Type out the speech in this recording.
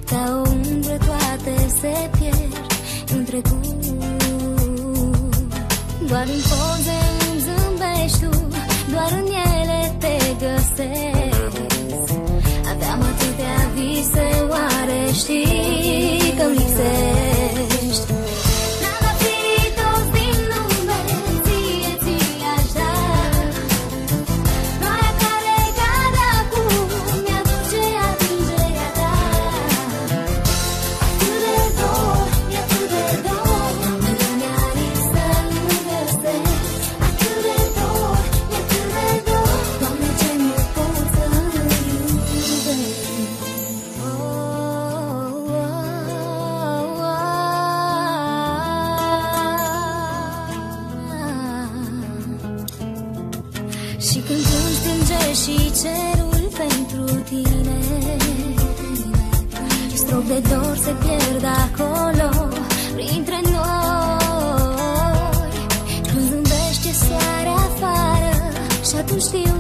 Ca o umbră toate se pierd în trecut. Doar în poze îmi zâmbești tu, doar în ele te găsesc. Aveam atâtea vise, oare știi că-mi lipsești? Trandafiri toți din lume, ție aș da. Noaia care cade acum mi-aduce atingerea ta. Atât de dor, e atât de dor, în lumea lipsă nu găsesc. Atât de dor, e atât de dor, Doamne, ce nu pot să iubesc. Și când plângi, plânge și cerul pentru tine. Strop de dor se pierd acolo, printre noi. Când zâmbește soare afară și atunci știu